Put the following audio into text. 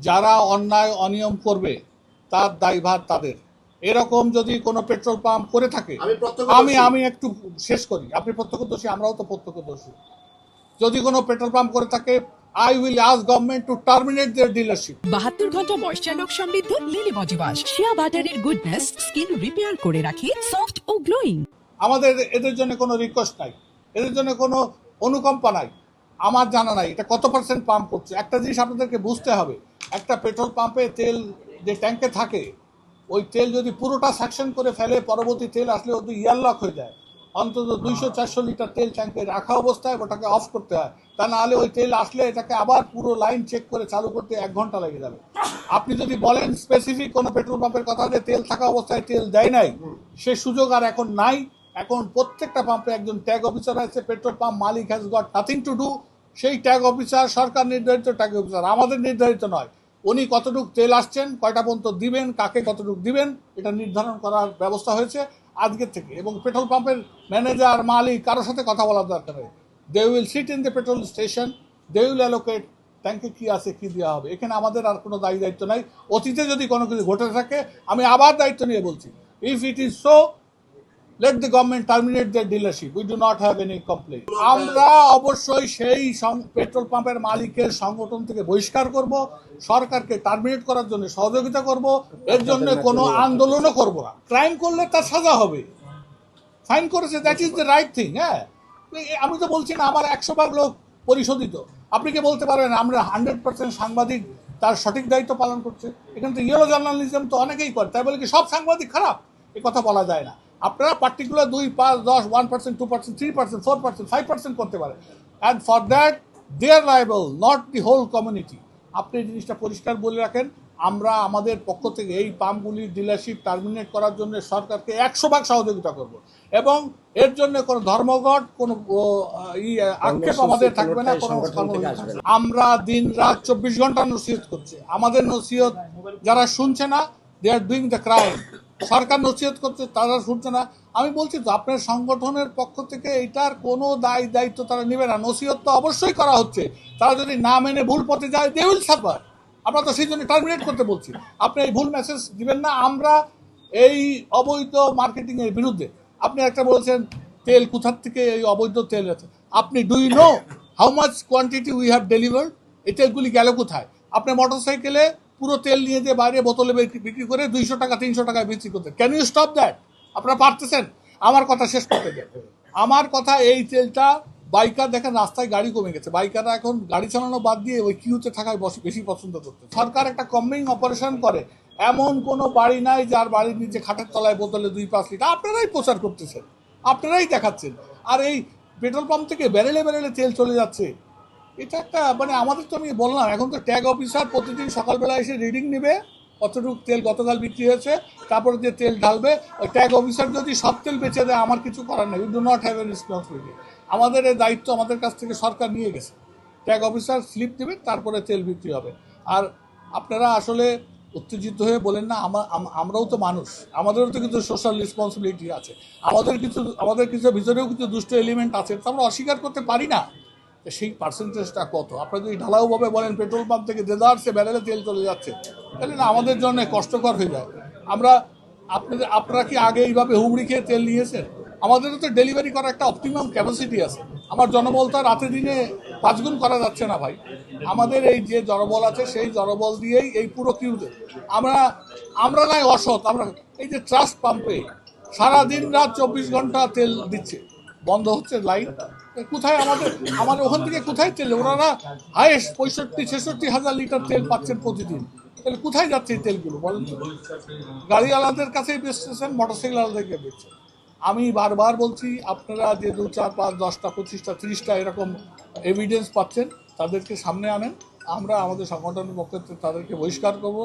যারা অন্যায় অনিয়ম করবে তার দায়ভার তাদের। এরকম যদি কোনো পেট্রোল পাম্প করে থাকে, আমি একটু শেষ করি, আপনি প্রত্যক্ষদর্শী, আমরাও তো প্রত্যক্ষদর্শী। যদি কোনো পেট্রোল পাম্প করে থাকে, I will ask government to terminate their dealership. 72 ঘন্টা ময়েশ্চার লক সমৃদ্ধ লিলি বডি ওয়াশ শিয়া বাটারের গুডনেস স্কিন রিপেয়ার করে রাখে সফট ও গ্লোয়িং। আমাদের এদের জন্য কোনো রিকোয়েস্ট নাই, এদের জন্য কোনো অনুকম্পা নাই, আমার জানা নাই এটা কত পার্সেন্ট পাম্প করছে। একটা জিনিস আপনাদেরকে বুঝতে হবে, একটা পেট্রোল পাম্পে তেল যে ট্যাঙ্কে থাকে, ওই তেল যদি পুরোটা সাকশন করে ফেলে, পরবর্তী তেল আসলে ওদের ইয়ারলক হয়ে যায়। অন্তত 200-400 লিটার তেল ট্যাঙ্কে রাখা অবস্থায় ওটাকে অফ করতে হয়, তা না হলে ওই তেল আসলে এটাকে আবার পুরো লাইন চেক করে চালু করতে 1 ঘন্টা লেগে যাবে। আপনি যদি বলেন স্পেসিফিক কোনো পেট্রোল পাম্পের কথা যে তেল থাকা অবস্থায় তেল দেয় নাই, সে সুযোগ আর এখন নাই। এখন প্রত্যেকটা পাম্পে একজন ট্যাগ অফিসার আছে, petrol pump Malik has got nothing to do. সেই ট্যাগ অফিসার সরকার নির্ধারিত ট্যাগ অফিসার, আমাদের নির্ধারিত নয়। উনি কতটুকু তেল আসছেন, কয়টা পর্যন্ত দিবেন, কাকে কতটুকু দিবেন, এটা নির্ধারণ করার ব্যবস্থা হয়েছে আজকের থেকে। এবং পেট্রোল পাম্পের ম্যানেজার মালিক কারোর সাথে কথা বলার দরকার নেই। They will sit in the petrol station, they will allocate ট্যাঙ্কে কী আছে কী দেওয়া হবে। এখানে আমাদের আর কোনো দায়িত্ব নাই। অতীতে যদি কোনো কিছু ঘটে থাকে, আমি আবার দায়িত্ব নিয়ে বলছি, if it is so, let the government terminate their dealership. We do not have any complaint. আমরা অবশ্যই সেই পেট্রোল পাম্পের মালিকের সংগঠন থেকে বহিষ্কার করব, সরকারকে টার্মিনেট করার জন্য সহযোগিতা করব, এর জন্য কোনো আন্দোলনও করব না। ক্রাইম করলে তার সাজা হবে, ফাইন করেছে, that is the right thing. হ্যাঁ, আমি তো বলছি না আমার 100 ভাগ লোক পরিশোধিত। আপনি কি বলতে পারবেন আমরা 100% সাংবাদিক তার সঠিক দায়িত্ব পালন করছে? এখানে তো ইয়েলো জার্নালিজম তো অনেকেই করে, তাই বলে কি সব সাংবাদিক খারাপ? এ কথা বলা যায় না। আপনারা পার্টিকুলার 2, 5, 10, 1%, 2%, 3%, 4%, 5% করতে পারেন, and for that they are liable, not the whole community. আপনি এই জিনিসটা পরিষ্কার বলে রাখেন। আমরা আমাদের পক্ষ থেকে এই পাম্পগুলির ডিলারশিপ টার্মিনেট করার জন্য সরকারকে 100 ভাগ সহযোগিতা করব, এবং এর জন্য কোনো ধর্মঘট, কোনো আক্ষেপ আমাদের থাকবে না। কোনো আমরা দিন রাত 24 ঘন্টা নসিহত করছি। আমাদের নসিহত যারা শুনছে না, দে আর ডুইং দ্য ক্রাইম। সরকার নসিহত করছে, তারা শুনছে না। আমি বলছি তো, আপনার সংগঠনের পক্ষ থেকে এটার কোনো দায়িত্ব তারা নেবে না। নসিহত তো অবশ্যই করা হচ্ছে, তারা যদি না মেনে ভুল পথে যায়, দে উইল সাফার। আমরা তো সেই জন্য টার্মিনেট করতে বলছি। আপনি এই ভুল মেসেজ দিবেন না। আমরা এই অবৈধ মার্কেটিংয়ের বিরুদ্ধে। আপনি একটা বলছেন তেল কোথার থেকে এই অবৈধ তেল আছে, আপনি do you know how much quantity we have delivered? এই তেলগুলি গেল কোথায়? আপনি মোটরসাইকেলে পুরো তেল নিয়ে যে বাইরে বোতলে বিক্রি করে 200 টাকা 300 টাকায় বিক্রি করতে, ক্যান ইউ স্টপ দ্যাট? আপনারা পারতেছেন? আমার কথা শেষ করতে দেন। আমার কথা, এই তেলটা বাইকার দেখেন রাস্তায় গাড়ি কমে গেছে, বাইকাররা এখন গাড়ি চালানো বাদ দিয়ে ওই কিউতে থাকায় বেশি পছন্দ করতে। সরকার একটা কম্বিং অপারেশন করে, এমন কোনো বাড়ি নাই যার বাড়ির নিচে খাটের তলায় বোতলে 2-5 লিটার। আপনারাই প্রচার করতেছেন, আপনারাই দেখাচ্ছেন। আর এই পেট্রোল পাম্প থেকে ব্যারেলে ব্যারেলে তেল চলে যাচ্ছে, এটা একটা মানে আমাদের তো, আমি বললাম, এখন তো ট্যাগ অফিসার প্রতিদিন সকালবেলা এসে রিডিং নেবে কতটুকু তেল গতকাল বিক্রি হয়েছে, তারপরে যে তেল ঢালবে। ওই ট্যাগ অফিসার যদি সব তেল বেচে দেয়, আমার কিছু করার নেই। We do not have a responsibility. আমাদের এই দায়িত্ব আমাদের কাছ থেকে সরকার নিয়ে গেছে। ট্যাগ অফিসার স্লিপ দেবে, তারপরে তেল বিক্রি হবে। আর আপনারা আসলে উত্তেজিত হয়ে বলেন না, আমরাও তো মানুষ, আমাদেরও তো কিছু সোশ্যাল রেসপন্সিবিলিটি আছে, আমাদের কিছু ভিতরেও কিছু দুষ্ট এলিমেন্ট আছে, তো আমরা অস্বীকার করতে পারি না। সেই পার্সেন্টেজটা কত? আপনারা যদি ঢালাওভাবে বলেন পেট্রোল পাম্প থেকে দেদারসে ব্যারেলে তেল চলে যাচ্ছে, তাহলে না আমাদের জন্য কষ্টকর হয়ে যায়। আপনারা কি আগে এইভাবে হুমড়ি খেয়ে তেল নিয়েছেন? আমাদেরও তো ডেলিভারি করার একটা অপটিমাম ক্যাপাসিটি আছে। আমার জনবল তো রাতে দিনে 5 গুণ করা যাচ্ছে না ভাই। আমাদের এই যে জনবল আছে, সেই জনবল দিয়েই এই পুরো কিউতে আমরা নাই অসৎ। আমরা এই যে ট্রাস্ট পাম্পে সারাদিন রাত 24 ঘন্টা তেল দিচ্ছে, বন্ধ হচ্ছে লাইন, কোথায় আমাদের ওখান থেকে কোথায় তেল? ওনারা হাইয়েস্ট 65-66 হাজার লিটার তেল পাচ্ছেন প্রতিদিন। তাহলে কোথায় যাচ্ছে এই তেলগুলো বলেন? গাড়ি আলাদের কাছেই বেচতেছেন, মোটরসাইকেল আলাদাকে বেচছেন। আমি বারবার বলছি, আপনারা যে 2, 4, 5, 10টা 25টা 30টা এরকম এভিডেন্স পাচ্ছেন, তাদেরকে সামনে আনেন। আমরা আমাদের সংগঠনের পক্ষে তাদেরকে বহিষ্কার করবো।